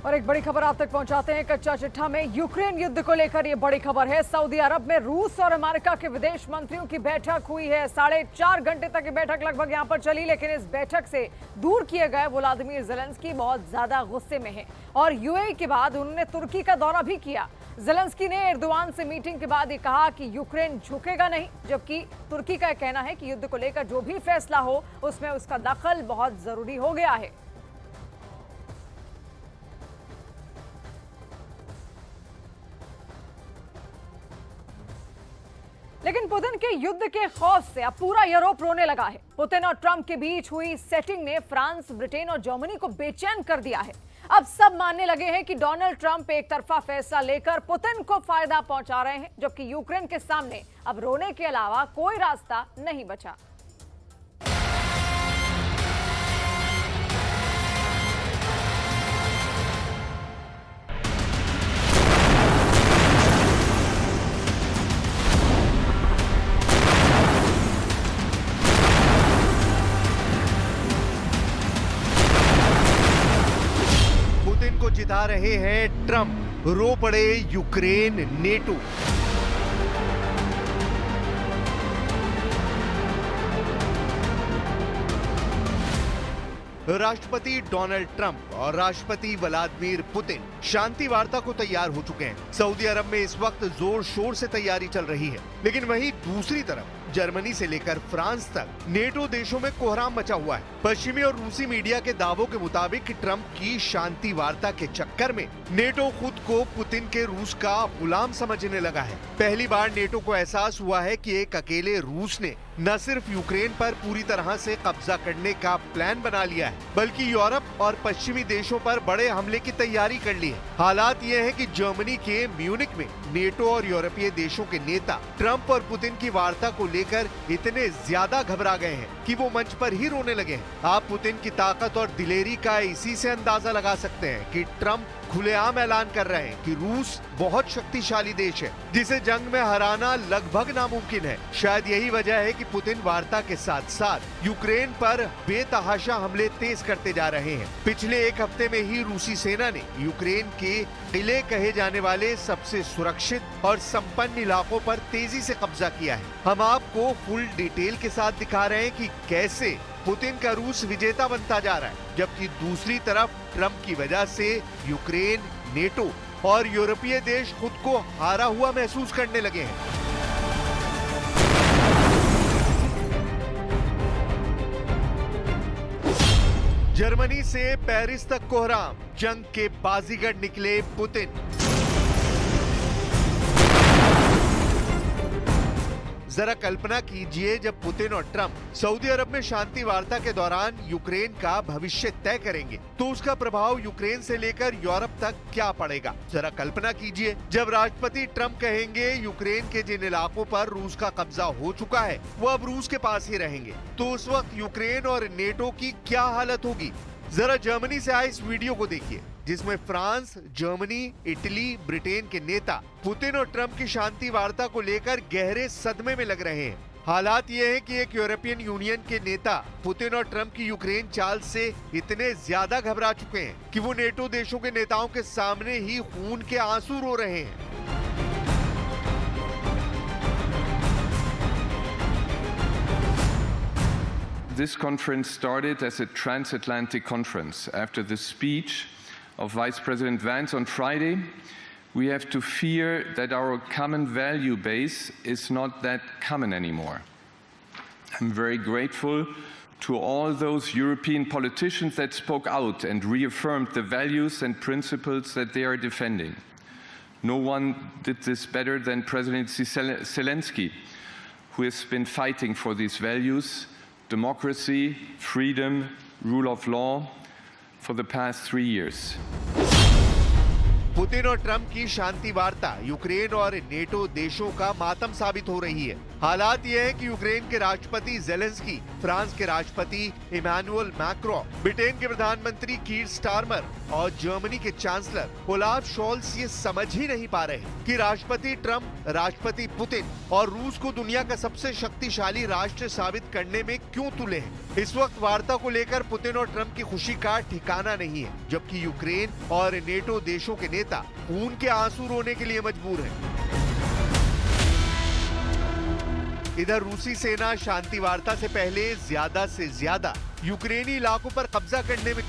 और एक बड़ी खबर आप तक पहुंचाते हैं। कच्चा चिट्ठा में यूक्रेन युद्ध को लेकर ये बड़ी खबर है। सऊदी अरब में रूस और अमेरिका के विदेश मंत्रियों की बैठक हुई है। 4.5 घंटे तक ये बैठक लगभग यहां पर चली, लेकिन इस बैठक से दूर किए गए व्लादिमीर ज़ेलेंस्की बहुत ज्यादा गुस्से में हैं और यूएई के बाद उन्होंने तुर्की का दौरा भी किया। ज़ेलेंस्की ने एर्दोआन से मीटिंग के बाद ये कहा कि यूक्रेन झुकेगा नहीं, जबकि तुर्की का कहना है कि युद्ध को लेकर जो भी फैसला हो उसमें उसका दखल बहुत जरूरी हो गया है। लेकिन पुतिन के युद्ध के खौफ से अब पूरा यूरोप रोने लगा है। पुतिन और ट्रंप के बीच हुई सेटिंग ने फ्रांस, ब्रिटेन और जर्मनी को बेचैन कर दिया है। अब सब मानने लगे हैं कि डोनाल्ड ट्रंप एक तरफा फैसला लेकर पुतिन को फायदा पहुंचा रहे हैं, जबकि यूक्रेन के सामने अब रोने के अलावा कोई रास्ता नहीं बचा। को जिता रहे हैं ट्रंप, रो पड़े यूक्रेन, नेटो। राष्ट्रपति डोनाल्ड ट्रंप और राष्ट्रपति व्लादिमीर पुतिन शांति वार्ता को तैयार हो चुके हैं। सऊदी अरब में इस वक्त जोर शोर से तैयारी चल रही है, लेकिन वहीं दूसरी तरफ जर्मनी से लेकर फ्रांस तक नेटो देशों में कोहराम मचा हुआ है। पश्चिमी और रूसी मीडिया के दावों के मुताबिक ट्रंप की शांति वार्ता के चक्कर में नेटो खुद को पुतिन के रूस का गुलाम समझने लगा है। पहली बार नेटो को एहसास हुआ है कि एक अकेले रूस ने न सिर्फ यूक्रेन पर पूरी तरह से कब्जा करने का प्लान बना लिया है, बल्कि यूरोप और पश्चिमी देशों पर बड़े हमले की तैयारी कर ली है। हालात ये है कि जर्मनी के म्यूनिक में नेटो और यूरोपीय देशों के नेता ट्रंप और पुतिन की वार्ता को लेकर इतने ज्यादा घबरा गए हैं कि वो मंच पर ही रोने लगे हैं। आप पुतिन की ताकत और दिलेरी का इसी से अंदाजा लगा सकते हैं कि ट्रंप खुलेआम ऐलान कर रहे हैं कि रूस बहुत शक्तिशाली देश है, जिसे जंग में हराना लगभग नामुमकिन है। शायद यही वजह है कि पुतिन वार्ता के साथ साथ यूक्रेन पर बेतहाशा हमले तेज करते जा रहे हैं। पिछले एक हफ्ते में ही रूसी सेना ने यूक्रेन के किले कहे जाने वाले सबसे सुरक्षित और संपन्न इलाकों पर तेजी से कब्जा किया है। हम आपको फुल डिटेल के साथ दिखा रहे हैं कि कैसे पुतिन का रूस विजेता बनता जा रहा है, जबकि दूसरी तरफ ट्रंप की वजह से यूक्रेन, नेटो और यूरोपीय देश खुद को हारा हुआ महसूस करने लगे हैं। जर्मनी से पेरिस तक कोहराम, जंग के बाजीगर निकले पुतिन। जरा कल्पना कीजिए, जब पुतिन और ट्रंप सऊदी अरब में शांति वार्ता के दौरान यूक्रेन का भविष्य तय करेंगे, तो उसका प्रभाव यूक्रेन से लेकर यूरोप तक क्या पड़ेगा। जरा कल्पना कीजिए, जब राष्ट्रपति ट्रंप कहेंगे यूक्रेन के जिन इलाकों पर रूस का कब्जा हो चुका है वो अब रूस के पास ही रहेंगे, तो उस वक्त यूक्रेन और नेटो की क्या हालत होगी। जरा जर्मनी से आए इस वीडियो को देखिए, जिसमें फ्रांस, जर्मनी, इटली, ब्रिटेन के नेता पुतिन और ट्रंप की शांति वार्ता को लेकर गहरे सदमे में लग रहे हैं। हालात ये है कि एक यूरोपियन यूनियन के नेता पुतिन और ट्रंप की यूक्रेन चाल से इतने ज्यादा घबरा चुके हैं कि वो नेटो देशों के नेताओं के सामने ही खून के आंसू रो रहे हैं। This conference started as a transatlantic conference. After the speech of Vice President Vance on Friday, we have to fear that our common value base is not that common anymore. I'm very grateful to all those European politicians that spoke out and reaffirmed the values and principles that they are defending. No one did this better than President Zelensky, who has been fighting for these values: democracy, freedom, rule of law, for the past 3 years. Putin और Trump की शांति वार्ता Ukraine और NATO देशों का मातम साबित हो रही है। हालात ये है कि यूक्रेन के राष्ट्रपति जेलेंस्की, फ्रांस के राष्ट्रपति इमैनुअल मैक्रों, ब्रिटेन के प्रधानमंत्री कीर स्टारमर और जर्मनी के चांसलर ओलाफ शोल्स ये समझ ही नहीं पा रहे कि राष्ट्रपति ट्रंप, राष्ट्रपति पुतिन और रूस को दुनिया का सबसे शक्तिशाली राष्ट्र साबित करने में क्यों तुले हैं। इस वक्त वार्ता को लेकर पुतिन और ट्रंप की खुशी का ठिकाना नहीं है, जबकि यूक्रेन और नेटो देशों के नेता खून के आंसू रोने के लिए मजबूर हैं। इधर रूसी सेना शांति वार्ता से पहले ज्यादा से ज्यादा यूक्रेनी इलाकों पर कब्जा करने में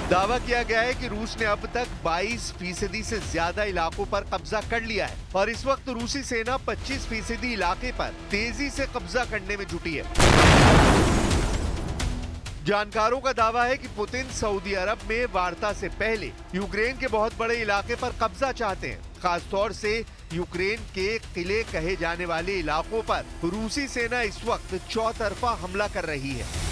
दावा किया गया है कि रूस ने अब तक 22% से ज्यादा इलाकों पर कब्जा कर लिया है और इस वक्त रूसी सेना 25% इलाके पर तेजी से कब्जा करने में जुटी है। जानकारों का दावा है कि पुतिन सऊदी अरब में वार्ता से पहले यूक्रेन के बहुत बड़े इलाके पर कब्जा चाहते हैं। खासतौर से यूक्रेन के किले कहे जाने वाले इलाकों पर रूसी सेना इस वक्त चौतरफा हमला कर रही है।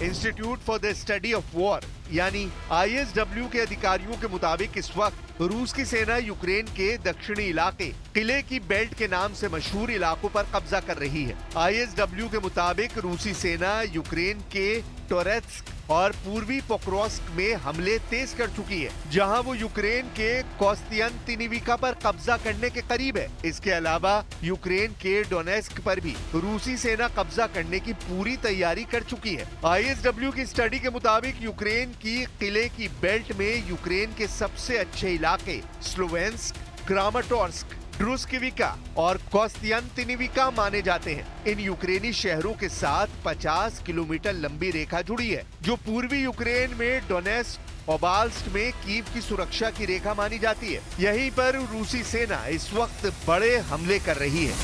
Institute for the study of war यानी ISW के अधिकारियों के मुताबिक इस वक्त रूस की सेना यूक्रेन के दक्षिणी इलाके किले की बेल्ट के नाम से मशहूर इलाकों पर कब्जा कर रही है। ISW के मुताबिक रूसी सेना यूक्रेन के टोरेत्स्क और पूर्वी पोक्रोस्क में हमले तेज कर चुकी है, जहां वो यूक्रेन के कोस्तियांतिनिविका पर कब्जा करने के करीब है। इसके अलावा यूक्रेन के डोनेस्क पर भी रूसी सेना कब्जा करने की पूरी तैयारी कर चुकी है। ISW की स्टडी के मुताबिक यूक्रेन की किले की बेल्ट में यूक्रेन के सबसे अच्छे इलाके स्लोवेंस्क, क्रामाटोर्स्क, ड्रुस्किविका और कोस्तियांतिनिविका माने जाते हैं। इन यूक्रेनी शहरों के साथ 50 किलोमीटर लंबी रेखा जुड़ी है, जो पूर्वी यूक्रेन में डोनेस्क, ओबाल्स्ट में कीव की सुरक्षा की रेखा मानी जाती है। यहीं पर रूसी सेना इस वक्त बड़े हमले कर रही है।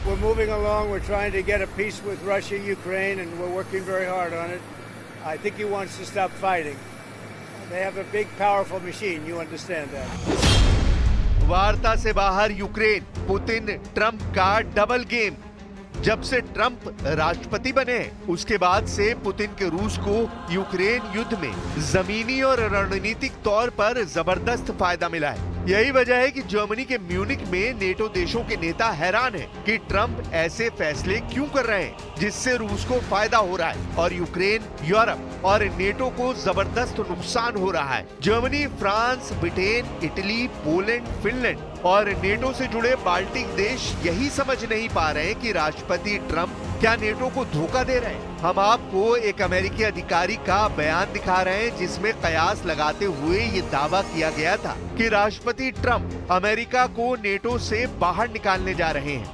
We're moving along. We're trying to get a peace with Russia, Ukraine, and we're working very hard on it. I think he wants to stop fighting. They have a big, powerful machine. You understand that. वार्ता से बाहर Ukraine, Putin Trump का double game. जब से Trump राष्ट्रपति बने उसके बाद से पुतिन के रूस को यूक्रेन युद्ध में जमीनी और रणनीतिक तौर पर जबरदस्त फायदा मिला है। यही वजह है कि जर्मनी के म्यूनिक में नेटो देशों के नेता हैरान हैं कि ट्रंप ऐसे फैसले क्यों कर रहे हैं जिससे रूस को फायदा हो रहा है और यूक्रेन, यूरोप और नेटो को जबरदस्त नुकसान हो रहा है। Germany, France, Britain, Italy, Poland, Finland और नेटो से जुड़े बाल्टिक देश यही समझ नहीं पा रहे कि राष्ट्रपति ट्रंप क्या नेटो को धोखा दे रहे हैं। हम आपको एक अमेरिकी अधिकारी का बयान दिखा रहे हैं जिसमें कयास लगाते हुए ये दावा किया गया था कि राष्ट्रपति ट्रंप अमेरिका को नेटो से बाहर निकालने जा रहे हैं।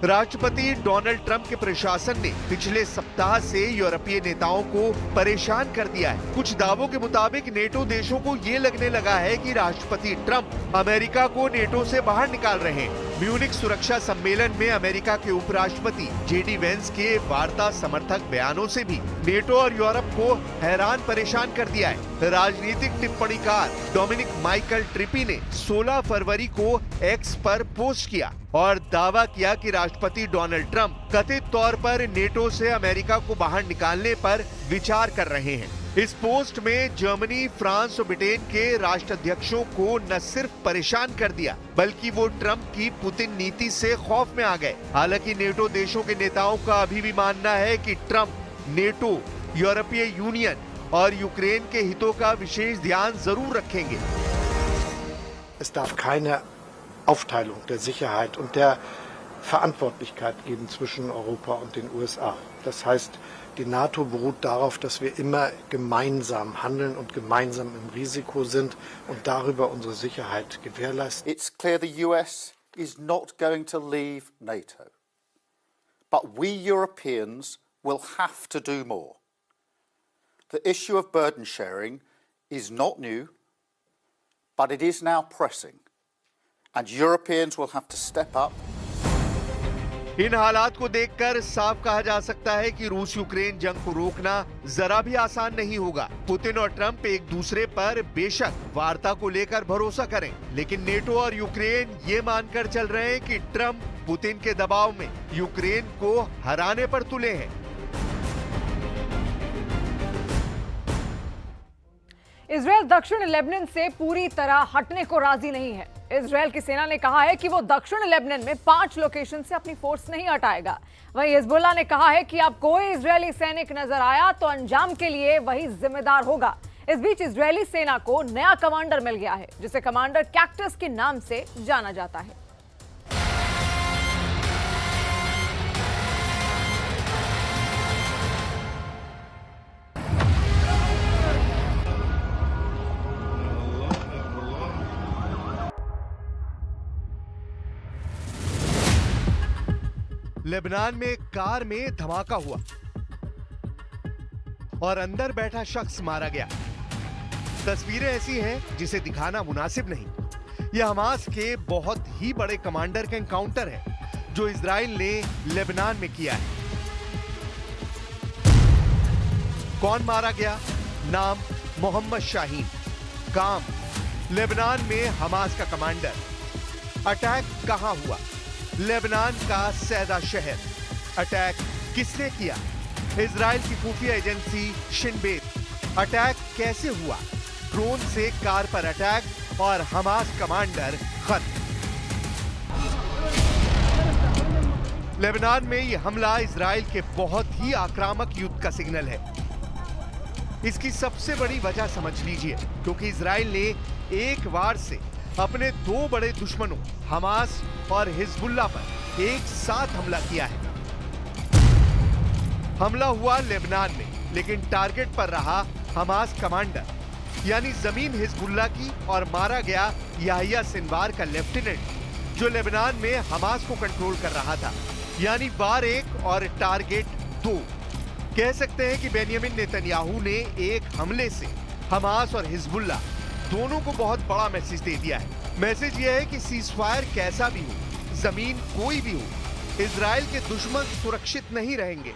राष्ट्रपति डोनाल्ड ट्रंप के प्रशासन ने पिछले सप्ताह से यूरोपीय नेताओं को परेशान कर दिया है। कुछ दावों के मुताबिक नेटो देशों को ये लगने लगा है कि राष्ट्रपति ट्रंप अमेरिका को नेटो से बाहर निकाल रहे हैं। म्यूनिक सुरक्षा सम्मेलन में अमेरिका के उपराष्ट्रपति JD वेंस के वार्ता समर्थक बयानों से भी नेटो और यूरोप को हैरान परेशान कर दिया है। राजनीतिक टिप्पणीकार डोमिनिक माइकल ट्रिपी ने 16 फरवरी को एक्स पर पोस्ट किया और दावा किया कि राष्ट्रपति डोनाल्ड ट्रंप कथित तौर पर नेटो से अमेरिका को बाहर निकालने पर विचार कर रहे हैं। इस पोस्ट में जर्मनी, फ्रांस और ब्रिटेन के राष्ट्राध्यक्षों को न सिर्फ परेशान कर दिया बल्कि वो ट्रंप की पुतिन नीति से खौफ में आ गए। हालांकि नेटो देशों के नेताओं का अभी भी मानना है कि ट्रंप नेटो, यूरोपीय यूनियन और यूक्रेन के हितों का विशेष ध्यान जरूर रखेंगे। Es darf keine Aufteilung der Sicherheit und der Verantwortlichkeit geben zwischen Europa und den USA. Das heißt, die NATO beruht darauf, dass wir immer gemeinsam handeln und gemeinsam im Risiko sind und darüber unsere Sicherheit gewährleisten. It's clear the US is not going to leave NATO. But we Europeans will have to do more. The issue of burden sharing is not new, but it is now pressing. And Europeans will have to step up. इन हालात को देखकर साफ कहा जा सकता है कि रूस यूक्रेन जंग को रोकना जरा भी आसान नहीं होगा। पुतिन और ट्रंप एक दूसरे पर बेशक वार्ता को लेकर भरोसा करें, लेकिन नेटो और यूक्रेन ये मानकर चल रहे हैं कि ट्रंप पुतिन के दबाव में यूक्रेन को हराने पर तुले हैं। इजरायल दक्षिण लेबनान से पूरी तरह हटने को राजी नहीं है। इजरायल की सेना ने कहा है कि वो दक्षिण लेबनान में 5 लोकेशन से अपनी फोर्स नहीं हटाएगा। वहीं हिजबुल्लाह ने कहा है कि अब कोई इजरायली सैनिक नजर आया तो अंजाम के लिए वही जिम्मेदार होगा। इस बीच इजरायली सेना को नया कमांडर मिल गया है, जिसे कमांडर कैक्टस के नाम से जाना जाता है। लेबनान में कार में धमाका हुआ और अंदर बैठा शख्स मारा गया। तस्वीरें ऐसी हैं जिसे दिखाना मुनासिब नहीं। यह हमास के बहुत ही बड़े कमांडर का एनकाउंटर है जो इजराइल ने लेबनान में किया है। कौन मारा गया? नाम मोहम्मद शाहीन, काम लेबनान में हमास का कमांडर। अटैक कहां हुआ? लेबनान का सैदा शहर। अटैक किसने किया? इजराइल की खुफिया एजेंसी शिन बेत। अटैक कैसे हुआ? ड्रोन से कार पर अटैक और हमास कमांडर खत्म। लेबनान में यह हमला इजराइल के बहुत ही आक्रामक युद्ध का सिग्नल है। इसकी सबसे बड़ी वजह समझ लीजिए, क्योंकि इजराइल ने एक बार से अपने 2 बड़े दुश्मनों हमास और हिजबुल्लाह पर एक साथ हमला किया है। हमला हुआ लेबनान में, लेकिन टारगेट पर रहा हमास कमांडर, यानी जमीन हिजबुल्लाह की, और मारा गया याहिया सिनवार का लेफ्टिनेंट जो लेबनान में हमास को कंट्रोल कर रहा था। यानी वार 1 और टारगेट 2। कह सकते हैं कि बेंयामिन नेतन्याहू ने एक हमले से हमास और हिजबुल्लाह दोनों को बहुत बड़ा मैसेज दे दिया है। मैसेज यह है कि सीजफायर कैसा भी हो, जमीन कोई भी हो, इजराइल के दुश्मन सुरक्षित नहीं रहेंगे।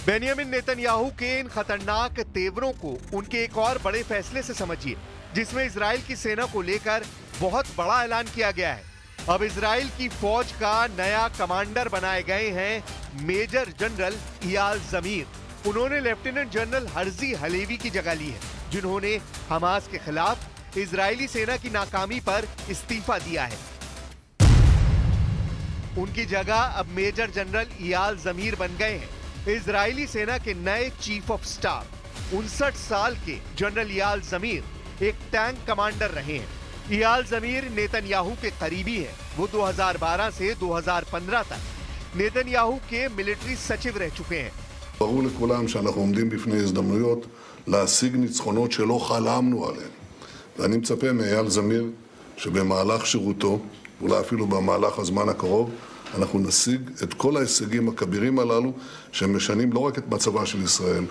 बेंयामिन नेतन्याहू के इन खतरनाक तेवरों को उनके एक और बड़े फैसले से समझिए, जिसमें इजराइल की सेना को लेकर बहुत बड़ा ऐलान किया गया है। अब इजराइल की फौज का नया कमांडर बनाए गए हैं मेजर जनरल इयाल जमीर। उन्होंने लेफ्टिनेंट जनरल हर्जी हलेवी की जगह ली है, जिन्होंने हमास के खिलाफ इजरायली सेना की नाकामी पर इस्तीफा दिया है। उनकी जगह अब मेजर जनरल इयाल जमीर बन गए हैं इजरायली सेना के नए चीफ ऑफ स्टाफ। 59 साल के जनरल इयाल जमीर एक टैंक कमांडर रहे हैं। इयाल जमीर नेतन्याहू के करीबी हैं। वो 2012 से 2015 तक नेतन्याहू के मिलिट्री सचिव रह चुके हैं। ברור לכולם שאנחנו עומדים בפני הזדמנויות להשיג ניצחונות שלא חלמנו עליהם. ואני מצפה מאייל זמיר שבמהלך שירותו, אולי אפילו במהלך הזמן הקרוב, אנחנו נשיג את כל ההישגים הכבירים הללו שמשנים לא רק את מצבה של ישראל.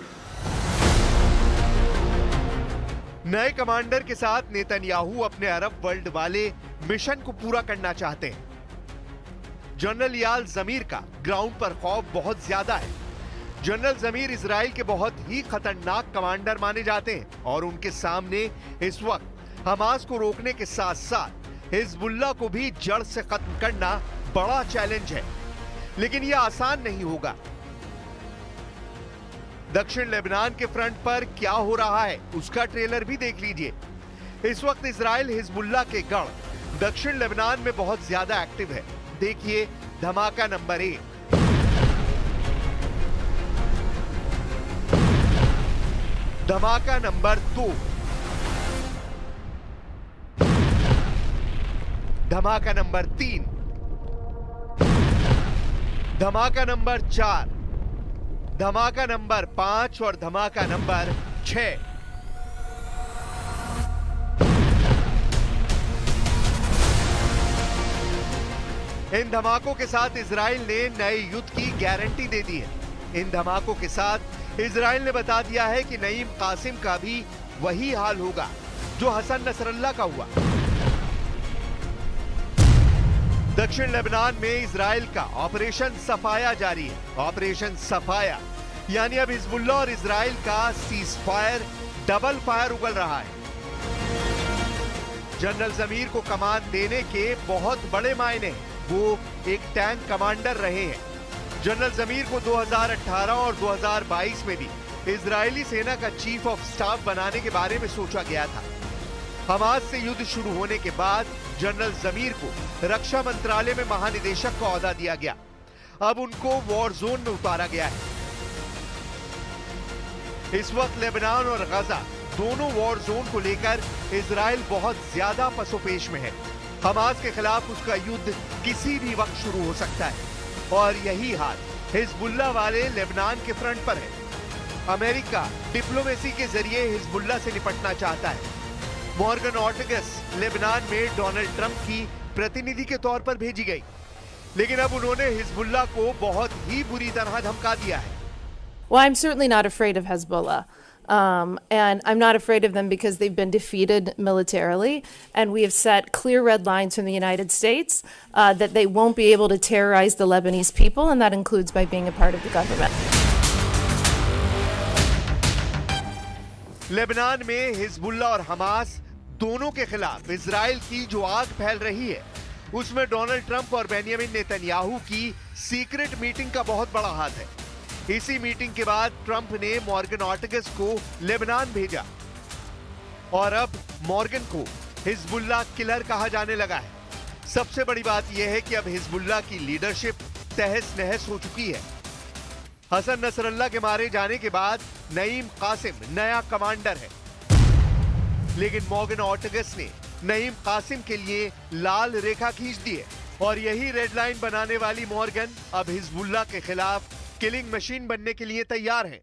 नए कमांडर के साथ नेतन्याहू अपने अरब वर्ल्ड वाले मिशन को पूरा करना चाहते हैं। जनरल इयाल जमीर का ग्राउंड पर खौफ बहुत ज्यादा है। जनरल जमीर इजराइल के बहुत ही खतरनाक कमांडर माने जाते हैं और उनके सामने इस वक्त हमास को रोकने के साथ साथ हिजबुल्लाह को भी जड़ से खत्म करना बड़ा चैलेंज है, लेकिन यह आसान नहीं होगा। दक्षिण लेबनान के फ्रंट पर क्या हो रहा है उसका ट्रेलर भी देख लीजिए। इस वक्त इजराइल हिजबुल्लाह के गढ़ दक्षिण लेबनान में बहुत ज्यादा एक्टिव है। देखिए धमाका नंबर 1, धमाका नंबर 2, धमाका नंबर 3, धमाका नंबर 4, धमाका नंबर 5 और धमाका नंबर 6। इन धमाकों के साथ इजराइल ने नए युद्ध की गारंटी दे दी है। इन धमाकों के साथ इजराइल ने बता दिया है कि नईम कासिम का भी वही हाल होगा जो हसन नसरल्लाह का हुआ। दक्षिण लेबनान में इजराइल का ऑपरेशन सफाया जारी है। ऑपरेशन सफाया यानी अब हिजबुल्लाह और इजराइल का सीज फायर, डबल फायर उगल रहा है। जनरल जमीर को कमान देने के बहुत बड़े मायने हैं। वो एक टैंक कमांडर रहे हैं। जनरल जमीर को 2018 और 2022 में भी इजरायली सेना का चीफ ऑफ स्टाफ बनाने के बारे में सोचा गया था। हमास से युद्ध शुरू होने के बाद जनरल जमीर को रक्षा मंत्रालय में महानिदेशक का ओहदा दिया गया। अब उनको वॉर जोन में उतारा गया है। इस वक्त लेबनान और गजा दोनों वॉर जोन को लेकर इजराइल बहुत ज्यादा पसोपेश में है। हमास के खिलाफ उसका युद्ध किसी भी वक्त शुरू हो सकता है और यही हाल हिजबुल्लाह वाले लेबनान के फ्रंट पर है। अमेरिका डिप्लोमेसी के जरिए हिजबुल्लाह से निपटना चाहता है। मॉर्गन ऑर्टेगस लेबनान में डोनाल्ड ट्रंप की प्रतिनिधि के तौर पर भेजी गई, लेकिन अब उन्होंने हिजबुल्लाह को बहुत ही बुरी तरह धमका दिया है। Well, I'm certainly not afraid of Hezbollah. And I'm not afraid of them because they've been defeated militarily. And we have set clear red lines from the United States that they won't be able to terrorize the Lebanese people, and that includes by being a part of the government. Lebanon में Hezbollah और Hamas दोनों के खिलाफ Israel की जो आग फैल रही है, उसमें डोनाल्ड ट्रंप और बेंयामिन नेतन्याहू की सीक्रेट मीटिंग का बहुत बड़ा हाथ है। इसी मीटिंग के बाद ट्रंप ने मॉर्गन ऑर्टेगस को लेबनान भेजा और अब मॉर्गन को हिजबुल्लाह किलर कहा जाने लगा है। सबसे बड़ी बात यह है कि अब हिजबुल्लाह की लीडरशिप तहस नहस हो चुकी है। हसन नसरल्लाह के मारे जाने के बाद नईम कासिम नया कमांडर है, लेकिन मॉर्गन ऑर्टेगस ने नईम कासिम के लिए लाल रेखा खींच दी है और यही रेड लाइन बनाने वाली मॉर्गन अब हिजबुल्लाह के खिलाफ किलिंग मशीन बनने के लिए तैयार है।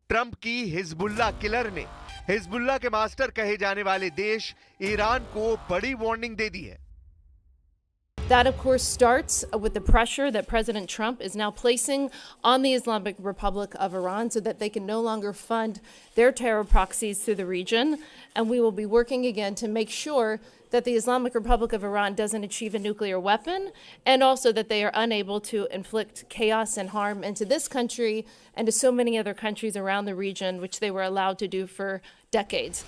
ट्रंप की हिजबुल्लाह किलर ने हिजबुल्लाह के मास्टर कहे जाने वाले देश ईरान को बड़ी वार्निंग दे दी है। That, of course, starts with the pressure that President Trump is now placing on the Islamic Republic of Iran so that they can no longer fund their terror proxies through the region. And we will be working again to make sure that the Islamic Republic of Iran doesn't achieve a nuclear weapon, and also that they are unable to inflict chaos and harm into this country and to so many other countries around the region, which they were allowed to do for decades.